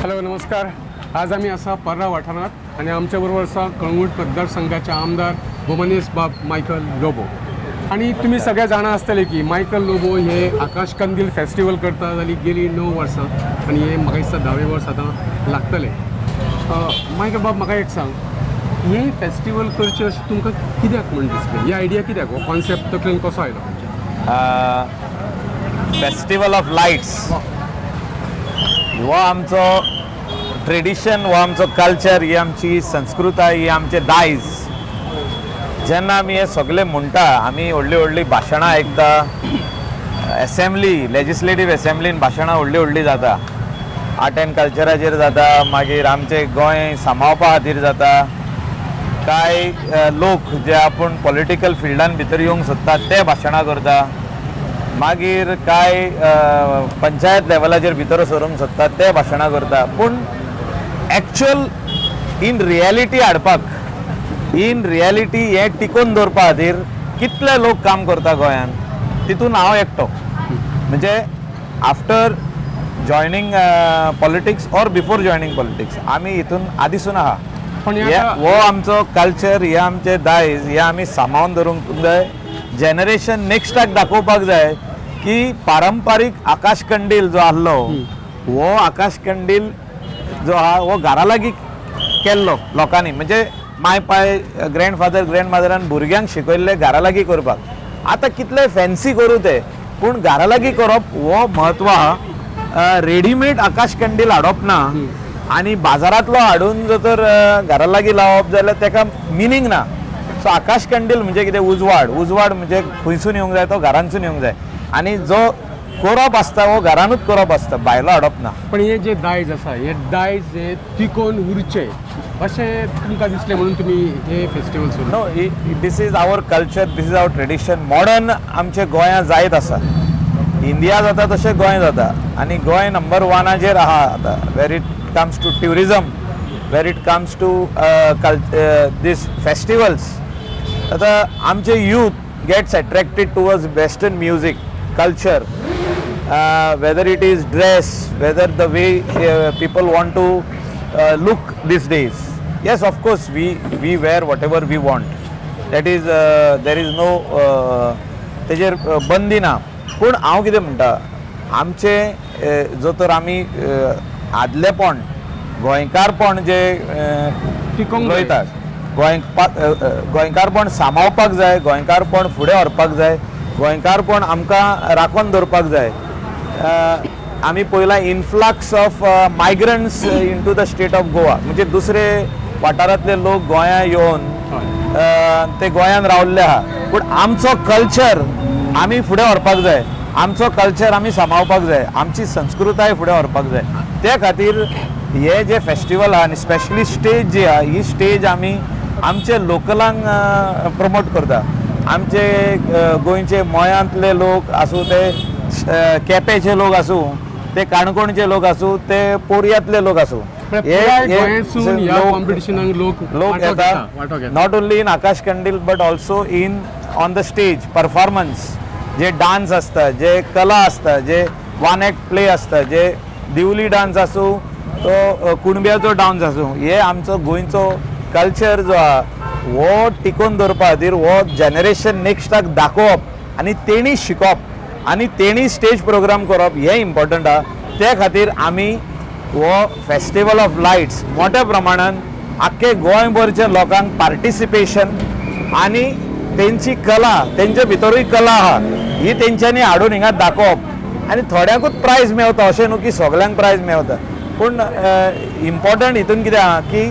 Hello नमस्कार. आज आम्ही असा पर्रा वाठारात आणि आमच्याबरोबर असा कळंगूट मतदारसंघाचे आमदार बोमनेस बाब मायकल लोबो. आणि तुम्ही सगळे जाणा आसतले की मायकल लोबो हे आकाश कंदील फेस्टिवल करता जाली गेली 9 वर्सां आणि हे म्हाका दिसता 10वें वर्स आतां लागतले. मायकल बाब म्हाका एक सांग, हे फेस्टिवल करचे अशें तुमकां कित्याक म्हण दिसलें? ही आयडिया कित्याक हो कॉन्सेप्ट तकलेन कसो आयलो तुमच्या? फेस्टिवल ऑफ लायट्स हो आमचो ट्रेडिशन, हो आमचो कल्चर, ही आमची संस्कृताय, ही आमचे दायज. जेन्ना आमी हे सगळे म्हणटा, आमी व्हडली व्हडली भाशणां आयकता, एसेंब्ली लेजिस्लेटीव एसेंब्लीन भाशणां व्हडली व्हडली जाता, आर्ट एंड कल्चराचेर जाता, मागीर आमचे गोंय सांबाळपा खातीर जाता. कांय लोक जे आपूण पॉलिटिकल फिल्डान भितर येवंक सोदतात ते भाशणां करता. मागीर कांय पंचायत लेवलाचेर भितर सरूंक सोदतात ते भाशणां करता. पूण एक्चुअल इन रियलिटी हाडपाक, इन रियलिटी हे टिकोवन दवरपा खातीर कितले लोक काम करता गोंयान, तितून हांव एकटो. म्हणजे after joining politics or before joining politics आमी हितून आदीसून आहा. हो आमचो कल्चर, हे आमचे दायज, हे आमी सांबाळून दवरूंक जाय. जेनरेशन नेक्स्टाक दाखोवपाक जाय की पारंपारीक आकाश कंदील जो आसलो, हो आकाश कंदील जो आहा हो घरा लागीं केल्लो लोकांनी. म्हणजे माय पाय ग्रँडफादर ग्रँडमदरान भुरग्यांक शिकयल्ले घरा लागीं करपाक. आतां कितले फॅन्सी करूं ते, पूण घरा लागीं करप हो म्हत्व आहा. रेडीमेड आकाश कंदील हाडप ना आनी बाजारांतलो हाडून जर तर घरा लागीं लावप जाल्यार तेका मिनींग ना. सो आकाश कंदील म्हणजे कितें? उजवाड. उजवाड म्हणजे खंयसून येवंक जाय, तो घरांतसून येवंक जाय. आनी जो करप आसता हो घरानूच करप आसता, भायलो हाडप ना. पण हे जे दायज आसा, हे दायज हे तिकोवन उरचे अशें तुमकां दिसलें म्हणून तुमी हे फेस्टिवल सुरू? No, this is our culture, this is our tradition. Modern आमचे गोंया जायत आसा. इंडिया जाता तशें गोंय जाता. आनी गोंय नंबर वनाचेर आहा आतां, where it comes to tourism, where it comes to this festivals. आतां आमचे youth gets attracted towards western music, culture, whether it is dress, whether the way people want to look these days. Yes, of course, we wear whatever we want. That is, there is no तेजेर बंदी ना. पूण हांव कितें म्हणटा, आमचे जो तर आमी आदलेपण, गोंयकारपण जे उलयतात, गोंयकारपण सांबाळपाक जाय, गोंयकारपण फुडें व्हरपाक जाय, गोंयकारपण आमकां राखून दवरपाक जाय. आमी पळयलां influx of migrants into the state of Goa. म्हणजे दुसरे वाठारांतले लोक गोंया येवन ते गोंयान रावल्ले आहा. पूण आमचो कल्चर आमी फुडें व्हरपाक जाय, आमचो कल्चर आमी सांबाळपाक जाय, आमची संस्कृताय फुडें व्हरपाक जाय. ते खातीर हे जे फेस्टिवल आहा, आनी स्पेशली स्टेज जी आहा, ही स्टेज आमी आमचे लोकलांक प्रमोट करता. आमचे गोंयचे मयांतले लोक आसूं, ते केपेंचे लोक आसूं, ते काणकोणचे लोक आसूं, ते पोरयांतले लोक आसूं, लोक येता. नॉट ओन्ली इन आकाश कंदील but also in on the stage performance. जे डान्स आसता, जे कला आसता, जे वन एक्ट प्ले आसता, जे दिवली डान्स आसूं, तो कुणब्याचो डान्स आसूं, हे आमचो गोंयचो कल्चर जो आहा हो टिकोवन दवरपा खातीर हो जेनरेशन नेक्स्टाक दाखोवप आनी तेणी शिकप आनी तेणी स्टेज प्रोग्राम करप हे इम्पॉर्टंट आहा. ते खातीर आमी हो फेस्टिवल ऑफ लायट्स मोठ्या प्रमाणान आख्खे गोंयभरच्या लोकांक पार्टिसिपेशन आनी तेंची कला, तेंचे भितरूय कला आहा, ही तेंच्यांनी हाडून हिंगा दाखोवप. आनी थोड्यांकूच प्रायज मेळता अशें न्हू की सगल्यांक प्रायज मेळता. पूण इम्पॉर्टंट हितून कितें आहा की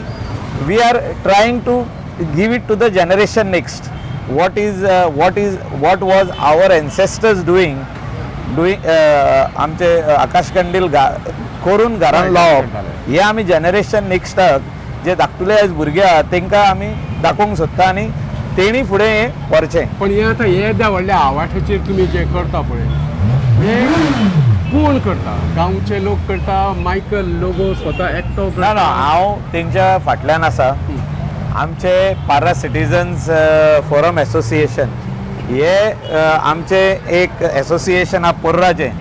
we are trying to give it to the generation next. What was our ancestors doing आमचे आकाश कंदील करून घरान लावप, हे आमी जनरेशन नेक्स्टाक जे धाकटुले आयज भुरगे आहा तांकां आमी दाखोवंक सोदता आनी तेणी फुडें हें व्हरचें. पण हे आतां हे त्या व्हडल्या आवाठाचेर तुमी जे करता पळय, हे कोण करता? गांवचे लोक करता, मायकल लोबो स्वता एकटो करता? ना, हांव तेंच्या फाटल्यान आसा. आमचे पारा सिटीजन्स फोरम एसोसिएशन हे आमचे एक एसोसिएशन हा पोर्राचें.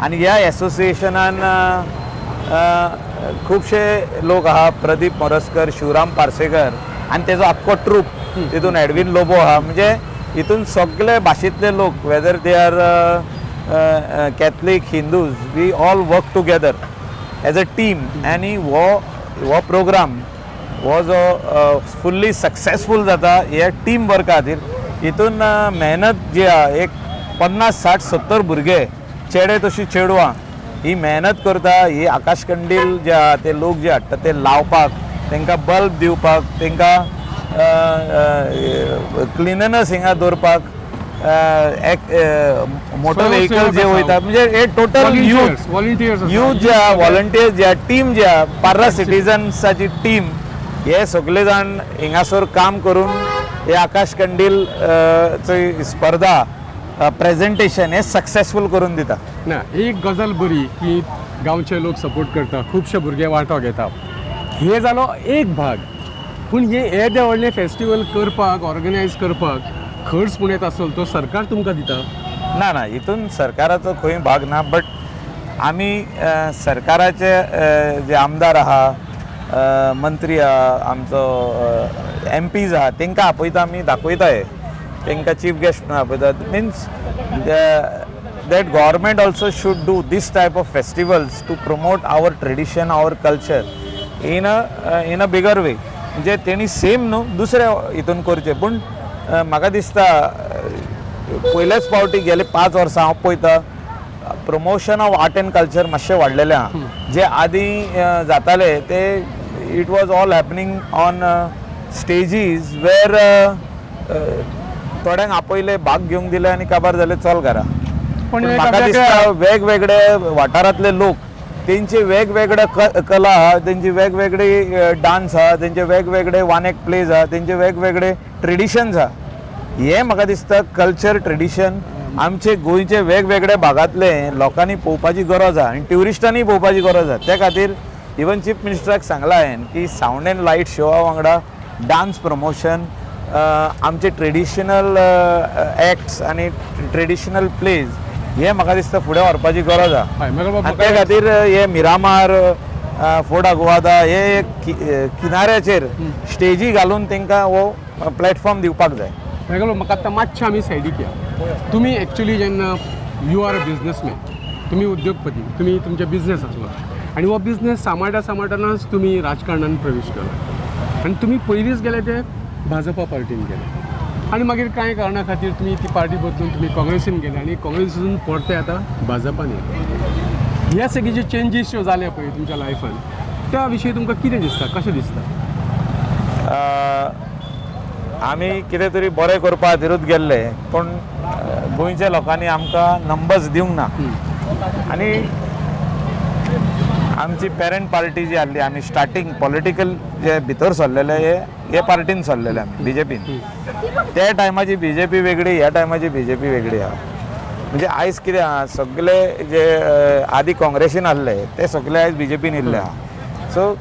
आनी ह्या एसोसिएशनान खुबशे लोक आहा, प्रदीप मोरजकर, शिवराम पार्सेकर आनी तेजो आख्खो ट्रूप, तितून एडवीन लोबो आहा. म्हणजे हितून सगळे भाशेंतले लोक, whether they are Catholic, Hindus, we all work together as a team. आनी हो प्रोग्राम हो जो फुल्ली सक्सेसफूल जाता हे टीम वर्का खातीर. हितून मेहनत जी आहा, एक 50, 60, 70 भुरगे, चेडे तशी चेडवां, ही मेहनत करता. ही आकाश कंडील जे आहा ते लोक जे हाडटा ते लावपाक, तांकां बल्ब दिवपाक, तांकां क्लिननेस हिंगा दवरपाक, मोटर व्हेकल जे वयता, म्हणजे हे टोटल यूथ जे आहा, व्हॉलंटियर्स जे आहा, टीम जे आहा, पार्रा सिटिझन्साची टीम, हे सगळे जाण हिंगासर काम करून हे आकाश कंडील ची स्पर्धा प्रेझेंटेशन हे सक्सेसफूल करून दिता. ना एक गजाल बरी की गांवचे लोक सपोर्ट करता, खुबशे भुरगे वांटो घेता. हे जालो एक भाग. पूण हे येदे व्हडले फेस्टिवल करपाक, ऑर्गनायज करपाक खर्च पूण येता आसतलो तो सरकार तुमकां दिता? ना हितून सरकाराचो खंय भाग ना. बट आमी सरकाराचे जे आमदार आहा, मंत्री आहा, आमचो MPs आहा, तांकां आपयता, आमी दाखयता. हे तांकां चीफ गेस्ट म्हणून आपयतात. Means that government also should do this type of festivals to promote our tradition, our culture in a bigger way. म्हणजे तेणी सेम न्हू दुसऱ्या हितून करचें. पूण म्हाका दिसता पयलेच फावटी गेले 5 वर्सां हांव पळयता promotion of art and culture मातशें वाडलेलें आहा. जे आदीं जाताले ते it was all happening on stages where थोड्यांक आपयले, भाग घेवंक दिले आनी काबार जाले, चल घरा. पण म्हाका दिसता वेगवेगळे वाठारांतले लोक, तेंचे वेगवेगळे कला आहा, तेंची वेगवेगळे डान्स आहा, तेंचे वेगवेगळे वानेक प्लेज आहा, तेंचे वेगवेगळे ट्रेडिशन्स आहा. हे म्हाका दिसता कल्चर, ट्रेडिशन आमचे गोंयचे वेगवेगळ्या भागांतले लोकांनी पळोवपाची गरज आहा आनी ट्युरिस्टांनी पळोवपाची गरज आहा. त्या खातीर इवन चीफ मिनिस्टराक सांगलां हांवें की सावंड एंड लायट शोआ वांगडा डान्स प्रमोशन, आमचे ट्रेडिशनल एक्ट्स आनी ट्रेडिशनल प्लेज हे म्हाका दिसता फुडें व्हरपाची गरज आहा. आनी त्या खातीर हे मिरामार, फोर्ट आग्वादा हे किनाऱ्याचेर स्टेजी घालून तांकां हो प्लॅटफॉर्म दिवपाक जाय. म्हाका आतां मातशें आमी सायडीक या. तुमी एक्चुली जेन्ना यू आर अ बिजनसमॅन, तुमी उद्योगपती, तुमी तुमचे बिझनेस आसलो आनी हो बिझनेस सांबाळटानाच तुमी राजकारणांत प्रवेश केलो आनी तुमी पयलींच गेले ते भाजपा पार्टीन गेले आनी मागीर कांय कारणां खातीर तुमी ती पार्टी बदलून तुमी काँग्रेसीन गेले आनी काँग्रेसीन परते आतां भाजपान येले. ह्या सगळे जे चेंजीस ज्यो जाले पळय तुमच्या लायफान, त्या विशीं तुमकां कितें दिसता, कशें दिसता? आमी कितें तरी बरें करपा खातीरूच गेल्ले, पूण गोंयच्या लोकांनी आमकां नंबर्स दिवंक ना. आनी आमची पेरंट पार्टी जी आसली, आमी स्टार्टींग पॉलिटिकल जे भितर सरलेले हे पार्टीन सरलेले आमी, BJPन. त्या टायमाची BJP वेगळी, ह्या टायमाची BJP वेगळी आहा. म्हणजे आयज कितें आहा, सगळे जे आदी काँग्रेसीन आसले ते सगळे आयज BJPन येयल्ले आहा. सो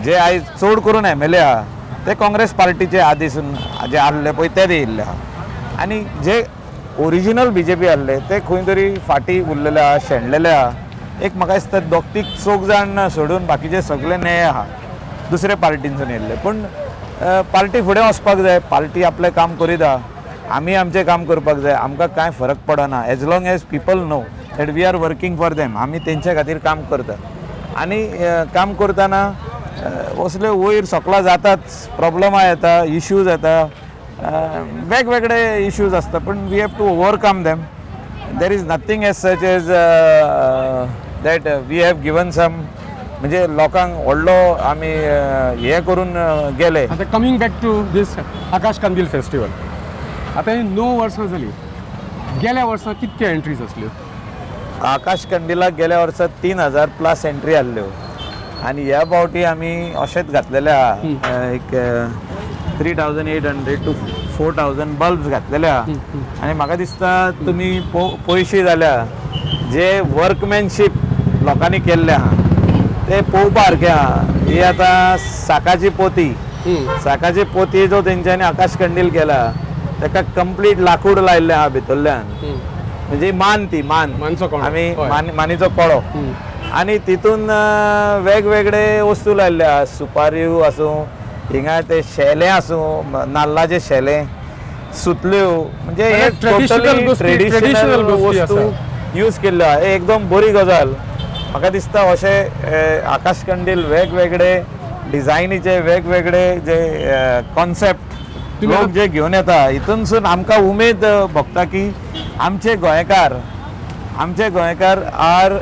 जे आयज चड करून MLA आहा ते काँग्रेस पार्टीचे आदीसून जे आसले पळय ते येयल्ले आहा. आनी जे ओरिजिनल BJP आसले ते खंय तरी फाटी उरलेले आहा, शेणलेले आहा. एक म्हाका दिसता 2-3 जाण सोडून बाकीचे सगळे नये आहा, दुसरे पार्टीनसून येयल्ले. पूण पार्टी फुडें वचपाक जाय, पार्टी आपलें काम करीत आहा, आमी आमचें काम करपाक जाय. आमकां कांय फरक पडना as long as people know that we are working for them. आमी तेंच्या खातीर काम करता आनी काम करतना असले वयर सकला जातात, प्रॉब्लमां येता, इश्यूज येता, वेगवेगळे इश्यूज आसता. पूण we have to overcome them. There is nothing as such as that we have given some, म्हणजे लोकांक व्हडलो आमी हे करून गेले. आतां coming back to this Akash Kandil festival, आतां ही 9 वर्सां जालीं. गेल्या वर्सा कितके एंट्रीज आसल्यो? आकाश कंदिलाक गेल्या वर्सा 3000+ एंट्री आसल्यो आनी ह्या फावटी आमी अशेंच घातलेले आहा, एक 3800 to 4000 बल्ब्स घातलेले आहा. आनी म्हाका दिसता तुमी पयशे जाल्यार जे वर्कमॅनशीप लोकांनी केल्ले आहा ते पळोवपा सारकें आहा. ही आतां साकाची पोती जो तेंच्यांनी आकाश कंदील केला ताका कंप्लीट लाकूड लायिल्लें आहा भितरल्यान. म्हणजे मान मानचो कोळो. आमी मानीचो कळो आनी तितून वेगवेगळे वस्तू लायल्या सुपारी आसूं हिंगा ते शेले आसूं नाल्लाचे शेले सुतल्यो म्हणजे हे traditional गोष्टी- ट्रेडिशनल traditional गोष्टी वस्तू यूज केल्लो आहा हे एकदम बरी गजाल म्हाका दिसता अशें आकाश कंदील वेगवेगळे डिझायनीचे वेगवेगळे जे कॉन्सेप्ट लोक जे घेवन येता हितूनसून आमकां उमेद भोगता की आमचे गोंयकार are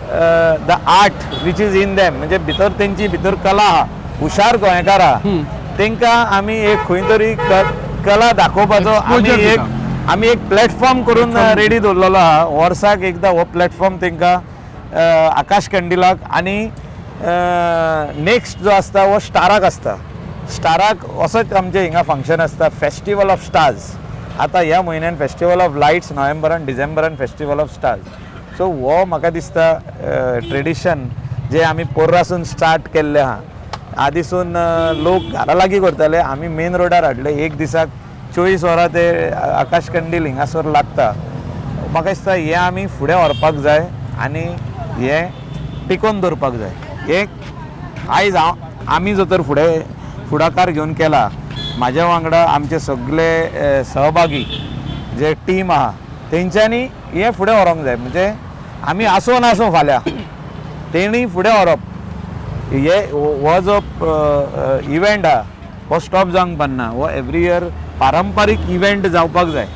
the art which is in them म्हणजे भितर तेंची भितर कला आहा हुशार गोंयकार आहा तांकां आमी एक खंय तरी कला दाखोवपाचो आमी एक प्लॅटफॉर्म करून रेडी दवरलेलो आहा वर्साक एकदां हो प्लॅटफॉर्म तांकां आकाश कंदिलाक आनी नेक्स्ट जो आसता वो स्टाराक आसता स्टाराक असोच आमचे हिंगा फंक्शन आसता फेस्टिवल ऑफ स्टार्स आतां ह्या म्हयन्यान फेस्टिवल ऑफ लायट्स नोव्हेंबरान डिसेंबरान फेस्टिवल ऑफ स्टार्स सो हो म्हाका दिसता ट्रेडिशन जे आमी पोर्रासून स्टार्ट केल्ले आहा आदीसून लोक घरा लागीं करताले आमी मेन रोडार हाडले एक दिसाक 24 वरां ते आकाश कंदील हिंगासर लागता म्हाका दिसता हें आमी फुडें व्हरपाक जाय आनी हें टिकोवन दवरपाक जाय एक आयज आमी जो तर फुडाकार घेवन केला म्हाज्या वांगडा आमचे सगळे सहभागी जे टीम आहा तेंच्यांनी हें फुडें व्हरोंक जाय म्हणजे आमी आसूं नासूं फाल्यां तेणी फुडें व्हरप हे हो जो इव्हेंट आहा हो स्टॉप जावंक पान्ना हो एवरी इयर पारंपारीक इव्हेंट जावपाक जाय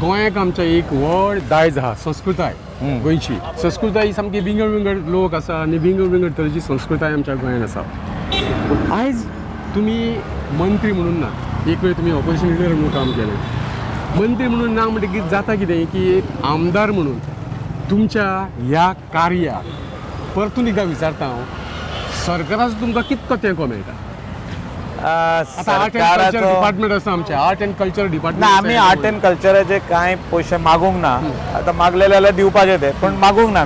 गोंयाक आमच्या एक व्हड दायज आहा संस्कृताय गोंयची संस्कृताय ही सामकी विंगड विंगड लोक आसा आनी विंगड विंगड तरेची संस्कृताय आमच्या गोंयांत आसा आयज तुमी मंत्री म्हणून ना एक वेळ तुमी ऑपोजिशन लिडर म्हणून काम केलें मंत्री म्हणून ना म्हणटकीर जाता कितें की एक आमदार म्हणून तुमच्या ह्या कार्याक परतून एकदां विचारता हांव सरकाराचो तुमकां कितको तेंको मेळटा आतां आर्ट एंड कल्चर डिपार्टमेंट आसा आमचे आर्ट एंड कल्चर डिपार्टमेंट ना आमी आर्ट एंड कल्चराचे कांय पयशे मागूंक ना आतां मागलेले जाल्यार दिवपाचे ते पण मागूंक ना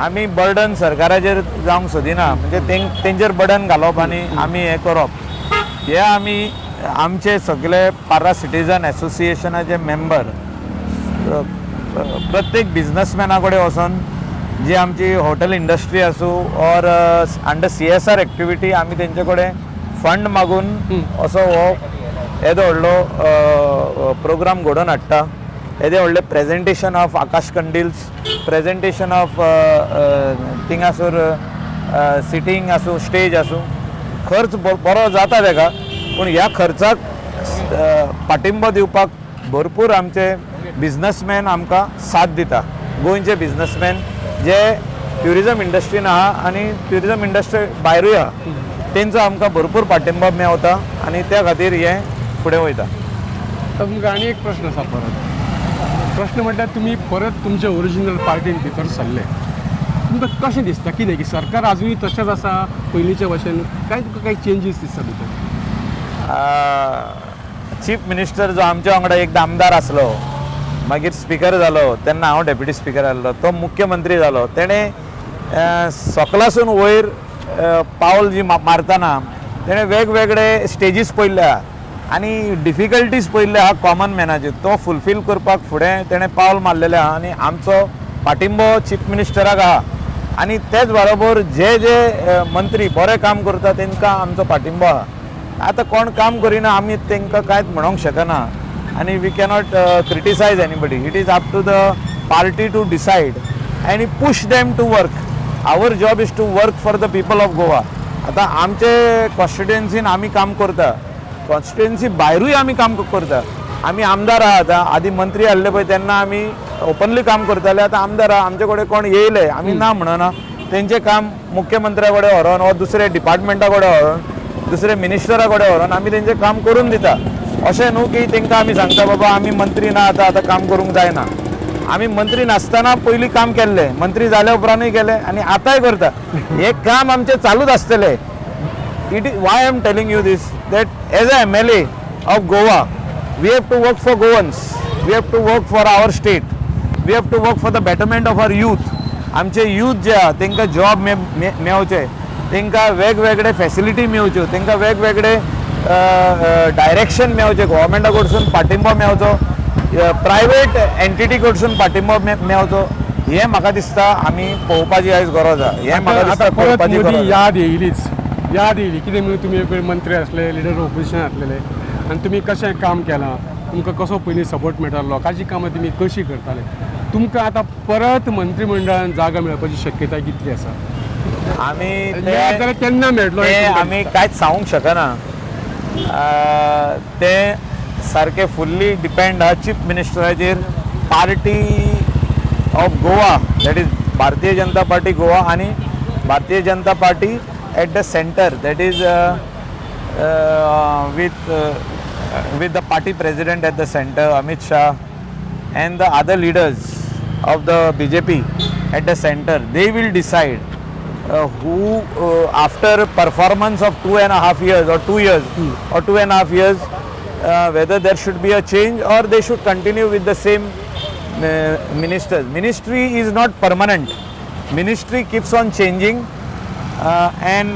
आमी बर्डन सरकाराचेर जावंक सोदिना म्हणजे तेंचेर बर्डन घालप आनी आमी हें करप हे आमी आमचे सगळे पारा सिटीजन एसोसिएशनाचे मेंबर प्रत्येक बिझनसमॅना कडेन वचोन जी आमची हॉटेल इंडस्ट्री आसूं ऑर अंडर CSR एक्टिविटी आमी तेंचे कडेन फंड मागून असो हो येदो व्हडलो प्रोग्राम घडोवन हाडटा येदे व्हडले प्रेजेंटेशन ऑफ आकाश कंदील्स प्रेजेंटेशन ऑफ थिंगासोर सिटींग आसूं स्टेज आसूं खर्च बरो जाता तेका पूण ह्या खर्चाक पाठिंबो दिवपाक भरपूर आमचे बिझनसमॅन आमकां साथ दिता गोंयचे बिझनसमॅन जे ट्युरिजम इंडस्ट्रीन आहा आनी ट्युरिजम इंडस्ट्री भायरूय आहा तेंचो आमकां भरपूर पाठिंबो मेवता आनी त्या खातीर हें फुडें वयता तुमकां आनी एक प्रश्न आसा प्रश्न म्हटल्यार तुमी परत तुमच्या ओरिजिनल पार्टीन भितर सरले तुमकां कशें दिसता कितें की सरकार आजुनूय तशेंच आसा पयलींच्या भशेन काय तुका काही चेंजीस दिसता भितर चीफ मिनिस्टर जो आमच्या वांगडा एकदां आमदार आसलो मागीर स्पिकर जालो तेन्ना हांव डेप्युटी स्पिकर आसलो तो मुख्यमंत्री जालो तेणें सकलासून वयर पावल जी मारतना तेणें वेगवेगळे स्टेजीस पळयल्ले आहा आनी डिफिकल्टीज पळयल्ले आहा कॉमन मॅनाचेर तो फुलफील करपाक फुडें तेणें पावल मारलेलें आहा आनी आमचो पाठिंबो चीफ मिनिस्टराक आहा आनी तेच बरोबर जे जे मंत्री बरें काम करता तांकां आमचो पाठिंबो आहा आतां कोण काम करिना आमी तांकां कांयच म्हणूंक शकना आनी we cannot criticize anybody it is up to the party to decide आनी push them to work our job is to work for the people of Goa आतां आमचे कॉन्स्टिट्युएन्सीन आमी काम करता कॉन्स्टिट्युएन्सी भायरूय आमी काम करता आमी आमदार आहात आदी मंत्री आसले पळय तेन्ना आमी ओपनली काम करताले आतां आमदार आहा आमचे कडेन कोण येयले आमी ना म्हणना तेंचें काम मुख्यमंत्र्या कडेन व्हरोन वा दुसरे डिपार्टमेंटा कडेन व्हरोन दुसरे मिनिस्टरा कडेन व्हरोन आमी तेंचें काम करून दिता अशें न्हू की तेंकां आमी सांगता बाबा आमी मंत्री ना आतां काम करूंक जायना आमी मंत्री नासतना पयलीं काम केल्लें मंत्री जाल्या उपरांतूय केलें आनी आतांय करता हें काम आमचें चालूच आसतलें it is why I am telling you this that as a MLA of Goa we have to work for Goans we have to work for our state we have to work for the betterment of our youth आमचे youth जे आहा तांकां job मेळचे तांकां वेगवेगळे facility मेळच्यो तांकां वेगवेगळे direction मेळचें गव्हर्मेंटा कडसून पाठिंबो मेळचो प्रायवेट एंटिटी कडसून पाठिंबो मेळचो हे म्हाका दिसता आमी पळोवपाची आयज गरज आहा. हे म्हाका आता दिसता परत करपाची मोदी गरज आहा. याद येयलीच, याद येयली कितें म्हणून तुमी एक वेळ मंत्री आसले, लिडर ऑपोजिशन आसलेले आनी तुमी कशें काम केलां, तुमकां कसो पयलीं सपोर्ट मेळटालो, लोकांची कामां तुमी कशी करताले, तुमकां आतां परत मंत्रिमंडळान जागा मेळपाची शक्यताय कितली आसा? आमी मेळत जाल्यार केन्ना मेळटलो ते हें तुमकां आमी कांयच सांगूंक शकना. ते सारके फुल्ली डिपेंड आहा चीफ मिनिस्टराचेर, party of Goa, that is Bharatiya Janata Party Goa आनी Bharatiya Janata Party at the centre, that is with the party president at the center, Amit Shah, and the other leaders of the BJP at the center. They will decide who, after performance of 2.5 years or 2 years or 2.5 years, whether there should be a change or they should continue with the same ministers. Ministry is not permanent. Ministry keeps on changing. And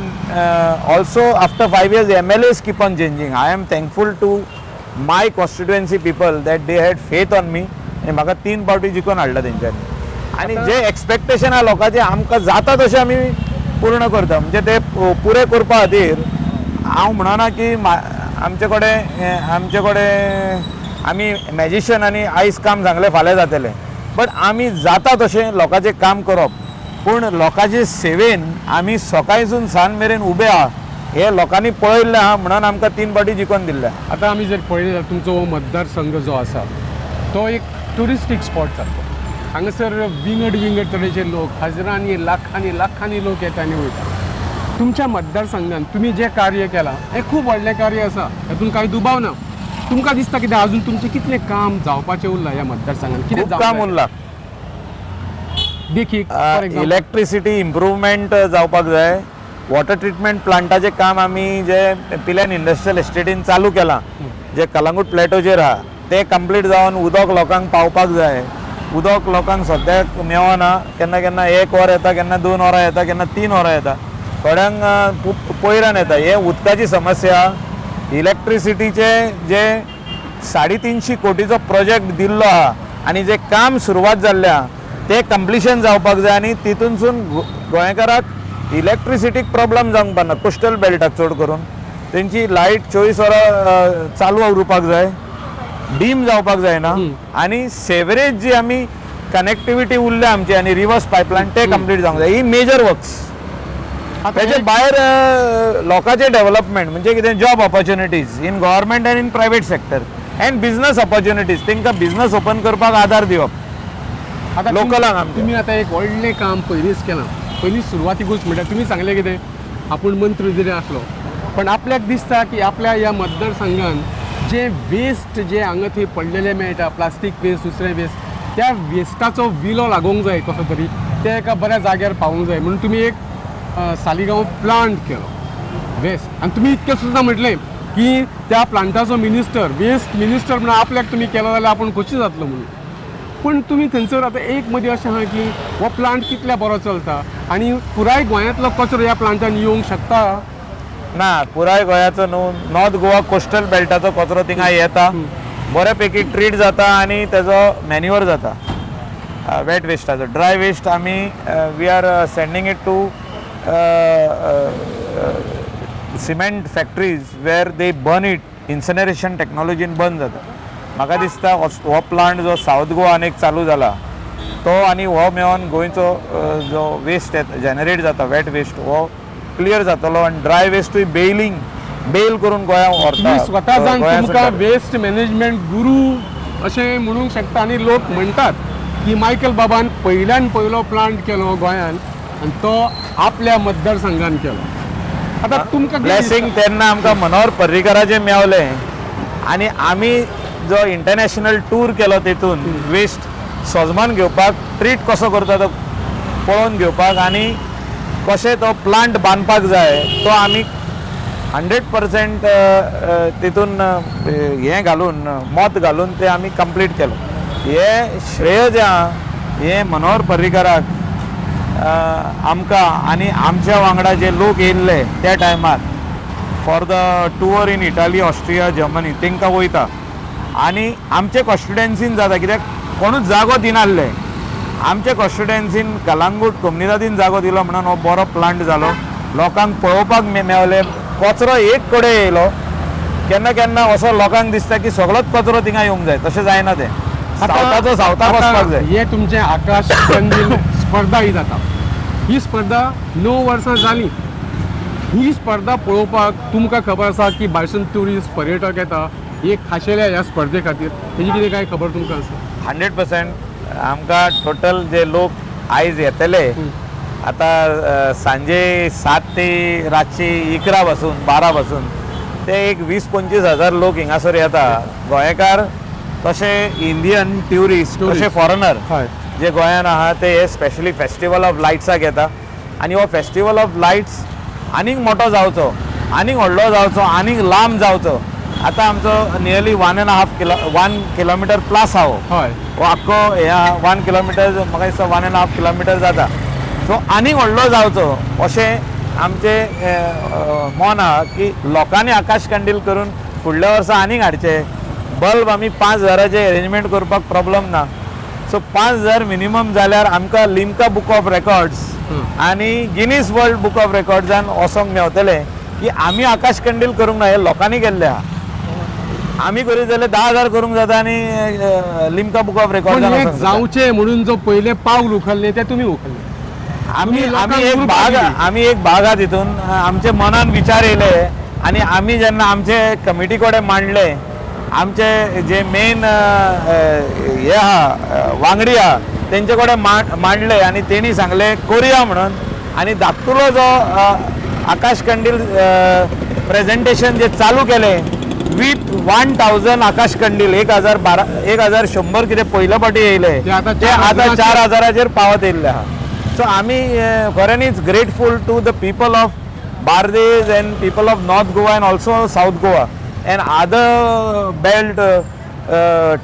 also after 5 years MLAs keep on changing. I am thankful to my constituency people that they had faith on me आणि म्हाका 3 पावटी जिखून हाडला तेंच्यांनी. आणि जे expectation आहा लोकांचे आमकां जाता तशें आमी पूर्ण करता. म्हणजे ते पुरे करपा खातीर हांव म्हणना की आमचे कडेन आमी मॅजिशियन आनी आयज काम सांगलें फाल्यां जातलें, बट आमी जाता तशें लोकांचें काम करप. पूण लोकांचे सेवेन आमी सकाळीसून सांज मेरेन उबे आहा हे लोकांनी पळयल्लें आहा म्हणून आमकां 3 पावटी जिखून दिल्ले. आतां आमी जर पळयलें जाल्यार तुमचो हो मतदारसंघ जो आसा तो एक ट्युरिस्टीक स्पॉट जाता. हांगासर विंगड तरेचे लोक हजारांनी लाखांनी लोक येता आनी वयता. तुमच्या मतदारसंघान तुमी जें कार्य केलां हें खूब व्हडलें कार्य आसा, हातून कांय दुबाव ना. तुमकां दिसता कितें अजून तुमचें कितलें काम जावपाचें उरलां ह्या मतदारसंघान? कितें खूब काम उरलां. देखीक फॉर एक्झाम्पल इलेक्ट्रिसिटी इम्प्रूवमेंट जावपाक जाय. वॉटर ट्रिटमेंट प्लांटाचें काम आमी जे पिल्यान इंडस्ट्रियल एस्टेटीन चालू केलां, जे कलंगूट प्लॅटोचेर आहा ते कंप्लीट जावन उदक लोकांक पावपाक जाय. उदक लोकांक सद्याक मेवना. केन्ना केन्ना 1 वर येता, केन्ना 2 वरां येता, केन्ना 3 वरां येता, थोड्यांक पयरान येता. हे उदकाची समस्या. इलेक्ट्रिसिटीचे जे 350 कोटीचो प्रोजेक्ट दिल्लो आहा आनी जे काम सुरवात जाल्ल्या ते कंप्लिशन जावपाक जाय आनी तितूनसून गोंयकाराक इलेक्ट्रिसिटीक प्रॉब्लम जावंक पाना. कोस्टल बेल्टाक चड करून तेंची लायट 24 वरां चालू उरपाक जाय, डीम जावपाक जायना. आनी सेवरेज जी आमी कनेक्टिविटी उरल्या आमची आनी रिवर्स पायपलायन ते कंप्लीट जावंक जाय. ही मेजर वर्क्स. तेजे भायर लोकांचे डेव्हलपमेंट म्हणजे कितें job opportunities in government and in private sector end business opportunities. तांकां बिझनस ओपन करपाक आदार दिवप. आतां लोकलांक आमच्या. तुमी आतां एक व्हडलें काम पयलींच केलां. पयलीं सुरवातीकूच म्हणल्यार तुमी सांगलें कितें आपूण मंत्री जरी आसलो पण आपल्याक दिसता की आपल्या ह्या मतदारसंघान जे वेस्ट जे हांगा थंय पडलेले मेळटा, प्लास्टीक वेस्ट, दुसरें वेस्ट, त्या वेस्टाचो विलो लागोंक जाय कसो तरी, ते एका बऱ्या जाग्यार पावूंक जाय म्हणून तुमी एक सालिगांव प्लांट केलो वेस्ट. आनी तुमी इतकें सुद्दां म्हटलें की त्या प्लांटाचो मिनिस्टर, वेस्ट मिनिस्टर म्हणून आपल्याक तुमी केलो जाल्यार आपूण खोशी जातलो म्हणून. पूण तुमी थंयसर आतां एक मदीं अशें आहा की हो प्लांट कितल्या बरो चलता आनी पुराय गोंयांतलो कचरो ह्या प्लांटान येवंक शकता? ना, पुराय गोंयाचो न्हू, नॉर्थ गोवा कोस्टल बेल्टाचो कचरो थिंगा येता, बऱ्या पैकी ट्रीट जाता आनी तेजो मॅन्युअर जाता. वेट वेस्टाचो ड्राय वेस्ट आमी we are sending it to cement factories where they burn it. Incineration टेक्नॉलॉजीन बर्न जाता. म्हाका दिसता हो प्लांट जो सावथ गोवान एक चालू जाला तो आनी हो मेळोन गोंयचो जो वेस्ट जनरेट जाता वेट वेस्ट हो क्लियर जातलो आनी ड्राय वेस्टूय बेल करून गोंयांत व्हरता. तुमी स्वता जावन गोंया तुमकां सुद्दां. वेस्ट मॅनेजमेंट गुरू अशें म्हणूंक शकता आनी लोक म्हणटात की मायकल बाबान पयल्यान पयलो प्लांट केलो गोंयान आनी तो आपल्या मतदारसंघान केलो. आतां तुमकां ब्लेसिंग तेन्ना आमकां मनोहर पर्रीकराचें मेवलें आनी आमी जो इंटरनॅशनल टूर केलो तेतून वेस्ट सोजमान घेवपाक, ट्रीट कसो करता तो पळोवन घेवपाक आनी कशें तो प्लांट बांदपाक जाय तो आमी 100% तितून हें घालून मत घालून ते आमी कंप्लीट केलो. हे श्रेय जें आहा हें मनोहर पर्रीकराक आमकां आनी आमच्या वांगडा जे लोक येयल्ले त्या टायमार for the tour in Italy, Austria, Germany तांकां वयता आनी आमचे कॉन्स्टिट्युएन्सीन जाता कित्याक कोणूच जागो दिनासले आमच्या कॉन्स्टिट्युएन्सीन कलांगूट कम्युनिटीन जागो दिलो म्हणून हो बरो प्लांट जालो. लोकांक पळोवपाक मेवले. कचरो एक कडेन येयलो. केन्ना केन्ना असो लोकांक दिसता की सगळोच कचरो थिंगा येवंक जाय. तशें जायना तें. सावथाचो सावथाक वचपाक जाय. हे तुमचे आकाश कंदील स्पर्धा ही जाता. ही स्पर्धा 9 वर्सां जाली. ही स्पर्धा पळोवपाक तुमकां खबर आसा की भायसून ट्युरिस्ट पर्यटक येता एक खाशेल्या ह्या स्पर्धे खातीर. हेजी कितें काय खबर तुमकां आसा? 100% आमकां टोटल जे लोक आयज येतले आता सांजे 7 ते रातची 11 पासून 12 पासून ते एक 20-25 हजार लोक हिंगासर येता. गोंयकार तशे इंडियन ट्युरिस्ट तशे फॉरेनर हय. जे गोंयान आहा ते हे स्पेशली फेस्टिवल ऑफ लायट्साक येता. आनी हो फेस्टिवल ऑफ लायट्स आनीक मोठो जावचो, आनीक व्हडलो जावचो, आनीक लांब जावचो. आतां आमचो नियरली 1 किलोमिटर प्लस आहा हो. हय. हो आख्खो ह्या 1 किलोमिटर म्हाका दिसता 1.5 किलोमिटर जाता. सो आनीक व्हडलो जावचो अशें आमचें मन आहा की लोकांनी आकाश कंदील करून फुडल्या वर्सा आनीक हाडचे. बल्ब आमी 5,000चे अरेंजमेंट करपाक प्रॉब्लम ना. सो 5,000 मिनिमम जाल्यार आमकां लिम्का बुक ऑफ रेकॉर्ड्स आनी गिनीस वर्ल्ड बुक ऑफ रेकॉर्ड्सान वचोंक मेवतले की आमी आकाश कंदील करूंक ना, हे लोकांनी केल्ले आहा. आमी करीत जाल्यार 10,000 करूंक जाता आनी लिम्का बुक ऑफ पण रेकॉर्ड्सान एक वचोंक जाता. जावचे म्हणून जो पहिले पावल उखलले ते तुमी उखलले. आमी तुम्ही आमी लोकांक एक ग्रुप भाग दिली. आमी एक भाग आहा तितून. आमचे मनान विचार येयले आनी आमी जेन्ना आमचे कमिटी कडेन मांडले, आमचे जे मेन हे आहा वांगडी आहा तेंचे कडेन मांडले आनी तेणी सांगले करुया म्हणून. आनी धाकटुलो जो आकाश कंदील प्रेजेंटेशन जे चालू केले विथ 1,000 आकाश कंदील 1,100 कितें पयल्या फावटी येयले ते आतां ते आतां 4,000चेर पावत येयल्ले आहा. सो आमी खऱ्यांनीच grateful to the people of Bardez and people of North Goa and also South Goa and other belt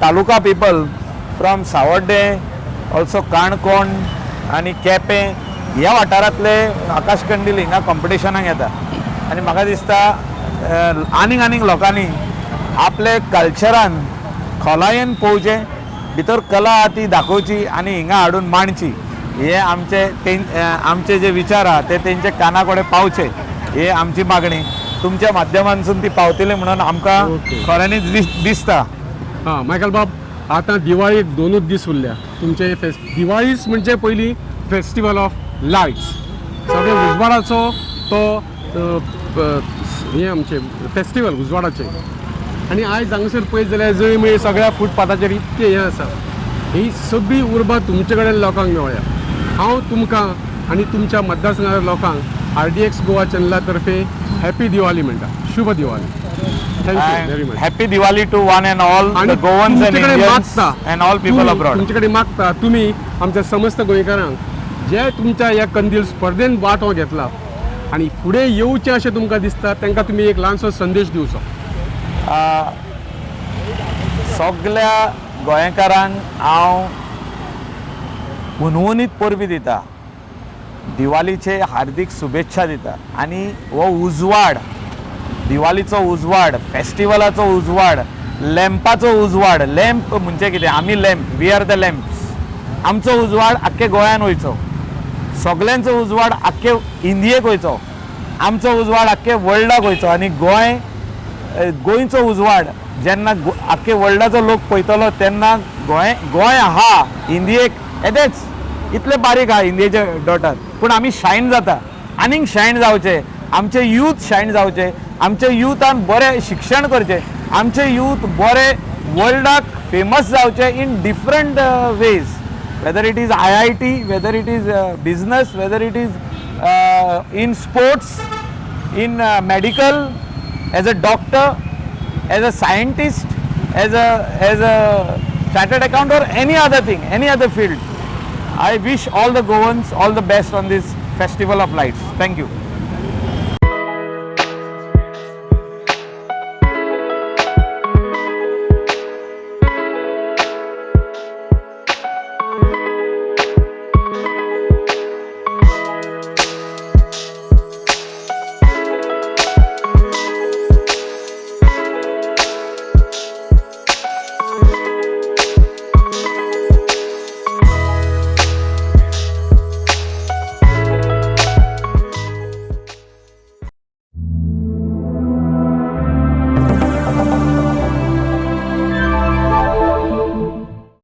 taluka people from Sanvordem also Canacona आनी केपें ह्या वाठारांतले आकाश कंदील हिंगा कॉम्पिटिशनाक येता. आनी म्हाका दिसता आनीक लोकांनी आपले कल्चरान खोलायेन पळोवचें, भितर कला आहा ती दाखोवची आनी हिंगा हाडून मांडची. हे आमचे जे विचार आहा ते तेंचे काना कडेन पावचे हे आमची मागणी. तुमच्या माध्यमांतसून ती पावतली म्हणून आमकां ओके. खऱ्यांनीच दिसता. हां मायकल बाब, आतां दिवाळीक 2 दीस उरल्या. तुमचे दिवाळीच म्हणजे पयली फेस्टिवल ऑफ लायट्स. सगळे उजवाडाचो तो हे आमचे फेस्टिवल उजवाडाचे. आनी आयज हांगासर पळयत जाल्यार जंय म्हणजे सगळ्या फुटपाथाचेर इतके हे आसा. ही सगळी उर्बा तुमचे कडेन लोकांक मेवल्या. हांव तुमकां आनी तुमच्या मतदारसंघाच्या लोकांक RDX गोवा चॅनला तर्फे हॅपी दिवाळी म्हणटा. शुभ Diwali. Thank you very much. Happy Diwali to one and all the Goans and Indians and all people abroad. तुमचे कडेन मागता तुमी आमच्या समस्त गोंयकारांक जे तुमच्या ह्या कंदील स्पर्धेन वांटो घेतला आनी फुडें येवचें अशें तुमकां दिसता तांकां तुमी एक ल्हानसो संदेश दिवचो. सगळ्या गोंयकारांक हांव हुनहुनीत परबी दिता. दिवाळीचे हार्दिक शुभेच्छा दिता. आनी हो उजवाड, दिवाळीचो उजवाड, फेस्टिवलाचो उजवाड, लॅम्पाचो उजवाड. लॅम्प म्हणजे कितें? आमी lamp, we are the lamps. आमचो उजवाड आख्खे गोंयान वयचो. सगळ्यांचो उजवाड आख्खे इंडियेक वयचो. आमचो उजवाड आख्खे वर्ल्डाक वयचो. आनी गोंयचो उजवाड जेन्ना आख्खे वर्ल्डाचो लोक पळयतलो तेन्ना गोंय आहा इंडियेक येतेच इतले बारीक आहा इंडियेच्या डॉटार. पूण आमी शायन जाता. आनीक शायन जावचे. आमचे यूथ शायन जावचे. आमचे युथान बरें शिक्षण करचें. आमचे यूथ बरे वर्ल्डाक फेमस जावचे in different ways. Whether it is IIT, whether it is business, whether it is in sports, in medical, as a doctor, as a scientist, as a chartered account or any other thing, any other field. I wish all the Goans all the best on this Festival of Lights. Thank you.